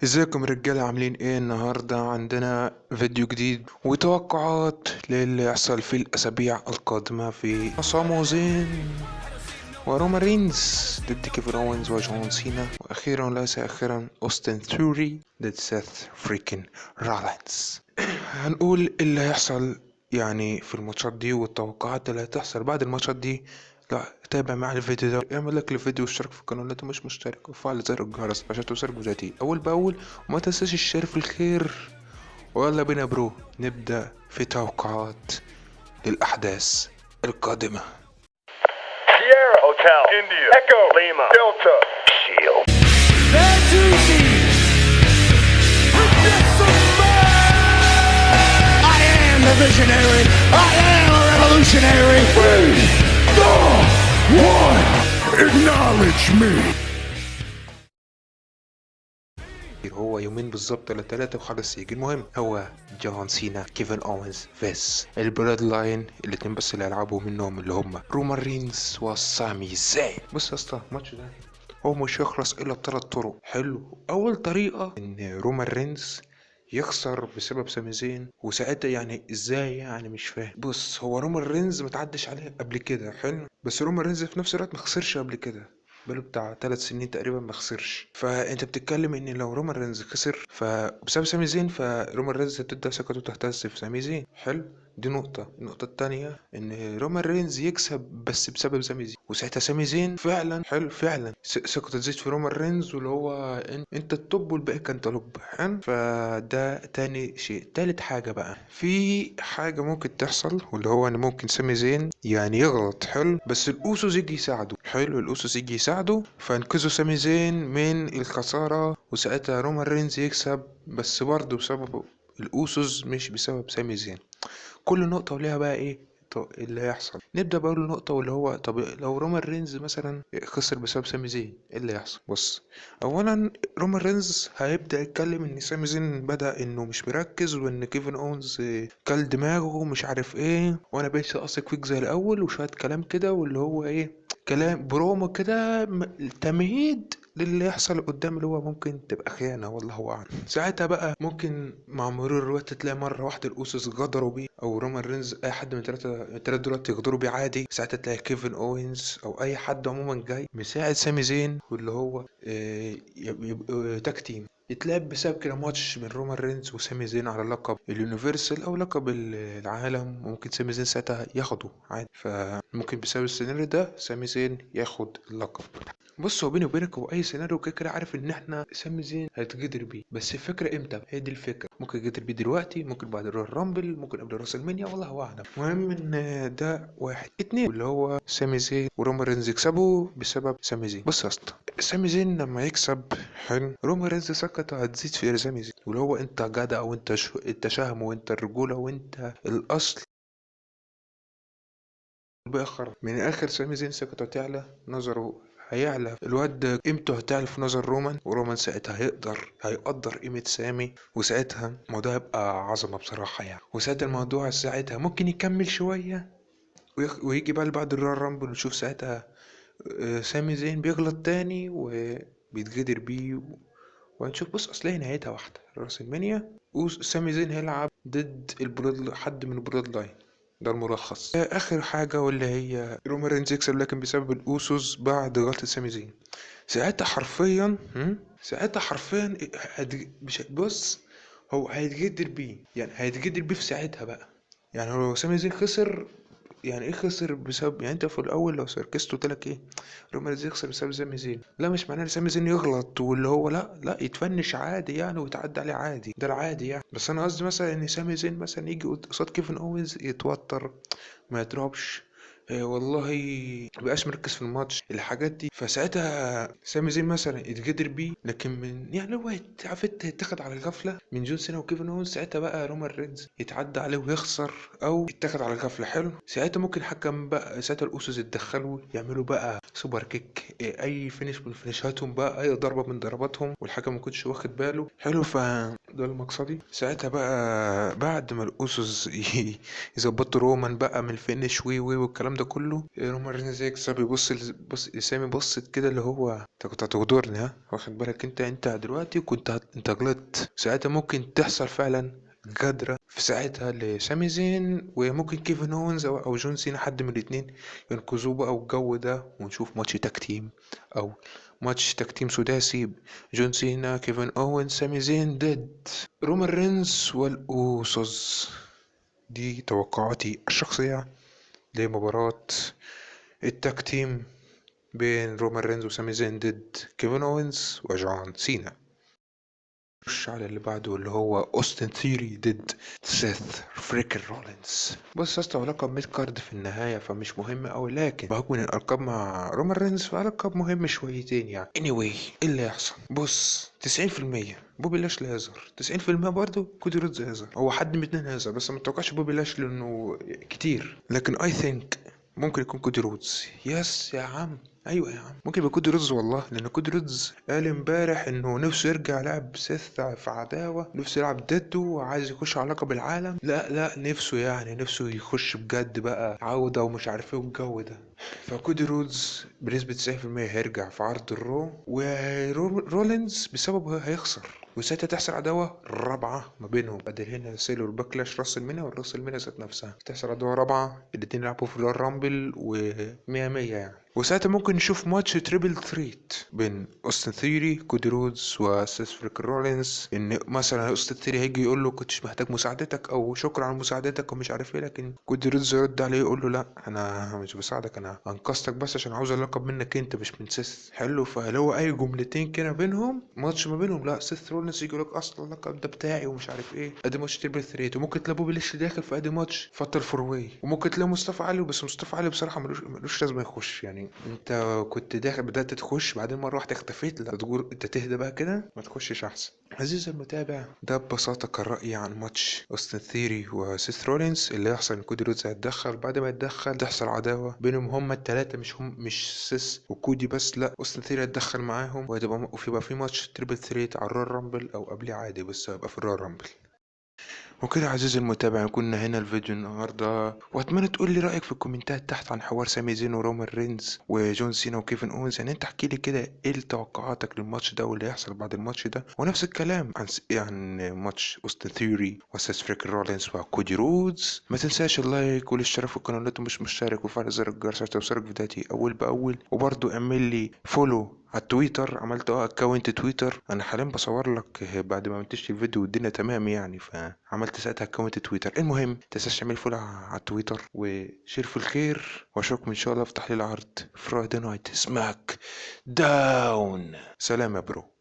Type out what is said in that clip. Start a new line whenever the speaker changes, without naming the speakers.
ازيكم رجالة؟ عاملين ايه؟ النهاردة عندنا فيديو جديد وتوقعات للي يحصل في الأسابيع القادمة في سامو زين ورومان رينز ضد كيفن أوينز وجون سينا، وأخيرا وليس أخيرا أوستن ثيوري ضد سيث فريكن رولينز. هنقول اللي هيحصل يعني في الماتشات دي والتوقعات اللي هتحصل بعد الماتشات دي. لا، تابع معي الفيديو ده، اعمل لك الفيديو واشترك في القناة لو انت مش مشترك، وفعل زر الجرس عشان توصلك فيديوهاتي اول باول، وما تنساش الشير في الخير. ويلا بينا برو، نبدأ في توقعات للأحداث القادمة.
Sierra Hotel India Echo Lima Delta Shield.
I am the visionary. I am a revolutionary. 3, 2, 1. Acknowledge me.
هو يومين بالظبط ولا 3 وخلاص يجي. المهم هو جون سينا كيفن اوينز فيس البلاد لاين، الاتنين بس اللي هيلعبوا منهم اللي هم رومان رينز وسامي زين. بص يا اسطى، الماتش ده هو مش هيخلص الا بثلاث طرق. حلو، اول طريقه ان رومان رينز يخسر بسبب سامي زين، وساعتها يعني ازاي؟ يعني مش فاهم. بص، هو رومان رينز متعدش عليه قبل كده، حلو، بس رومان رينز في نفس الوقت ما خسرش قبل كده، بقاله بتاع 3 سنين تقريبا ما خسرش. فانت بتتكلم ان لو رومان رينز خسر فبسبب سامي زين، فرومان رينز هتبدا ثقته تهتز في سامي زين. حلو، دي نقطة. النقطة التانية ان رومان رينز يكسب بس بسبب سامي زين، وساعتها سامي زين فعلا، حلو، فعلا ثقته تزيد في رومان رينز، واللي هو انت التوب والباقي كان طلب. حلو، فده تاني شيء. تالت حاجة بقى، في حاجة ممكن تحصل، واللي هو ان ممكن سامي زين يعني يغلط، حلو، بس الاوسوس يجي يساعده. حلو، الاوسوس يجي يساعده فينقذوا سامي زين من الخسارة، وساعتها رومان رينز يكسب، بس برضه بسبب الاوسوس مش بسبب سامي زين. كل نقطة وليها بقى ايه اللي هيحصل. نبدأ بأول نقطة، واللي هو طب لو رومان رينز مثلا خسر بسبب سامي زين، ايه اللي هيحصل؟ بص، اولا رومان رينز هيبدأ يتكلم ان سامي زين بدأ انه مش مركز، وان كيفن اونز كل دماغه ومش عارف ايه، وانا بقيتش اثق فيك زي الاول، وشوية كلام كده، واللي هو ايه، كلام برومو كده، تمهيد للي يحصل قدام، اللي هو ممكن تبقى خيانة، والله أعلم. ساعتها بقى ممكن مع مرور الوقت تلاقي مرة واحدة الأوسوس غدروا بيه، أو رومان رينز، أي حد من التلاتة دولت يغدروا بيه عادي. ساعتها تلاقي كيفن أوينز أو أي حد عموما جاي مساعد سامي زين، واللي هو يبقى تاك تيم يتلعب بسبب كده ماتش من رومان رينز وسامي زين على لقب اليونيفرسال او لقب العالم، وممكن سامي زين ساعتها ياخده عادي. فممكن بسبب السيناريو ده سامي زين ياخد اللقب. بص، هو بيني وبينك، هو اي سيناريو كده كده عارف ان احنا سامي زين هيتقدر بيه، بس الفكره امتى؟ هي دي الفكره. ممكن يتقدر بيه دلوقتي، ممكن بعد الرويال رامبل، ممكن قبل راس المنيا، والله اعلم. المهم ان ده واحد. اتنين، اللي هو سامي زين ورومان رينز يكسبوا بسبب سامي زين. بص يا اسطى، سامي زين لما يكسب، حلو، رومان رينز ثقته هتزيد في سامي زين، واللي هو انت جدع، وانت انت شهم، وانت الرجوله، وانت الاصل. بآخر من الآخر سامي زين ثقته تعلى، نظره هيعلى، الواد ده قيمته هتعلى في نظر رومان، ورومان ساعتها هيقدر قيمة سامي، وساعتها الموضوع هيبقى عظمة بصراحة يعني. وساعتها الموضوع ساعتها ممكن يكمل شوية، ويجي بقى بعد الرويال رامبل ونشوف ساعتها سامي زين بيغلط تاني وبيتغدر بيه وهنشوف. بص، اصل هي نهايتها واحدة، راس المنيا، وسامي زين هيلعب ضد حد من البلاد لاين. ده الملخص. اخر حاجة، واللي هي رومان رينز يكسب لكن بسبب الاوسوس بعد غلطة سامي زين. ساعتها حرفيا ساعتها حرفيا مش بص، هو هيتجدر بيه، يعني هيتجدر بيه في ساعتها بقى. يعني لو سامي زين خسر، يعني ايه خسر بسبب؟ يعني انت في الاول لو سركست قلت لك ايه، رومان رينز يخسر بسبب سامي زين، لا مش معناه ان سامي زين يغلط، واللي هو لا لا يتفنش عادي يعني، ويتعدى عليه عادي، ده العادي يعني. بس انا قصدي مثلا ان سامي زين مثلا يجي قصاد كيفن اوينز يتوتر، ما يضربش، والله مبقاش مركز في الماتش، الحاجات دي. فساعتها سامي زين مثلا يتقدر بيه، لكن من يعني هو عرفت يتاخد على الغفله من جون سينا وكيفن اونز، ساعتها بقى رومان رينز يتعدى عليه ويخسر، او يتاخد على الغفله. حلو، ساعتها ممكن حكم بقى، ساعتها الاوسوس يتدخلوا يعملوا بقى سوبر كيك، اي فينش من فينيشاتهم بقى، اي ضربه من ضرباتهم، والحكم ما كنتش واخد باله. حلو، ده المقصدي. ساعتها بقى بعد ما الاوسوس يظبطوا رومان بقى من الفينش والكلام ده كله رومان رينز يكسب. بص سامي بصت كده اللي هو انت كنت هتغدرني، ها واخد بالك؟ انت دلوقتي انت غلطت ساعتها. ممكن تحصل فعلا غدرة في ساعتها لسامي زين، وممكن كيفن اونز او جون سينا، حد من الاتنين ينقذوه بقى والجو ده، ونشوف ماتش تكتيم او ماتش تكتيم سداسي: جون سينا، كيفن اونز، سامي زين ضد رومان رينز والأوسوس. دي توقعاتي الشخصية لمباراة التكتيم بين رومان رينز وسامي زين ضد كيفن اونز وجون سينا. نخش على اللي بعده اللي هو اوستن ثيري ضد سيث فريكن رولينز. بص يا اسطى، هو لقب ميد كارد في النهايه فمش مهم اوي، لكن بحكم ان الالقاب مع رومان رينز فلقب مهم شويتين يعني. anyway ايه اللي هيحصل؟ بص 90% بوبي لاشلي هيظهر، 90% برضه كودي رودز هيظهر. هو حد من اتنين هيظهر، بس ما تتوقعش بوبي لاشلي لانه كتير، لكن اي ثينك ممكن يكون كودي رودز. يس يا عم، ايوه يا عم، ممكن يبقى كودي رودز والله، لان كودي رودز قال امبارح انه نفسه يرجع لعب سيث في عداوه، نفسه يلعب ضده وعايز يخش على لقب العالم. لا نفسه يعني نفسه يخش بجد بقى عوده ومش عارف ايه والجو ده. فكودي رودز بنسبة 90% هيرجع في عرض الرو، ورولينز بسببه هيخسر، وساعتها تحصل عداوة رابعة ما بينهم بدل هنا سيلو الباكلاش راس المينا والراس المينا ذات نفسها. تحصل عداوة رابعة، الاتنين يلعبوا في الرويال رامبل ومية مية يعني. وساعتها ممكن نشوف ماتش تريبل ثريت بين اوستن ثيري، كودي رودز، وسيث فريكن رولينز. ان مثلا اوستن ثيري هيجي يقول له كنتش محتاج مساعدتك او شكرا على مساعدتك ومش عارف ايه، لكن كودي رودز يرد عليه يقول له لا انا مش بساعدك، انا انقذتك بس عشان عاوز اللقب منك انت مش من سيث. حلو، فلو اي جملتين كده بينهم ماتش ما بينهم، لا سيث رولينز يجي لك اصلا اللقب ده بتاعي ومش عارف ايه. ادي ماتش تريبل ثريت، وممكن تلاقي بوبي ليش داخل في ادي ماتش فاتل فور واي، وممكن تلاقي مصطفى علي، بس مصطفى علي بصراحه ملوش لازمه يخش يعني. انت كنت داخل بدات تخش بعدين مره واحده اختفيت، لا تقول انت تهدى بقى كده ما تخشش احسن. عزيزي المتابع، ده ببساطه كان رايي عن ماتش اوستن ثيري وسيث رولينز. اللي يحصل ان كودي رودز هيتدخل، بعد ما يتدخل تحصل عداوه بينهم هما الثلاثه، مش سيث وكودي بس، لا اوستن ثيري هيتدخل معاهم، ويبقى في ماتش تريبل ثريت على الرويال رامبل او قبليه عادي، بس هيبقى في الرويال رامبل. وكده عزيزي المتابع كنا هنا الفيديو النهاردة، واتمنى تقول لي رأيك في الكومنتات تحت عن حوار سامي زين ورومان رينز وجون سينا وكيفن اونز. يعني انت احكي لي كده ايه توقعاتك للماتش ده واللي هيحصل بعد الماتش ده، ونفس الكلام عن ماتش اوستن ثيوري وسيث فريكن رولينز وكودي رودز. ما تنساش اللايك والاشتراك في القناة لو انت مش مشترك، وفعل زر الجرس عشان توصلك فيديوهاتي اول باول. وبرضو اعمل لي فولو على التويتر، عملت اكونت تويتر، انا حاليا بصور لك بعد ما منتجت الفيديو والدنيا تمام يعني، فعملت ساعتها اكونت تويتر. المهم متنساش تعمل فولو على التويتر وشير في الخير، واشوفكم ان شاء الله في تحليل عرض فرايدي نايت سماك داون. سلام يا برو.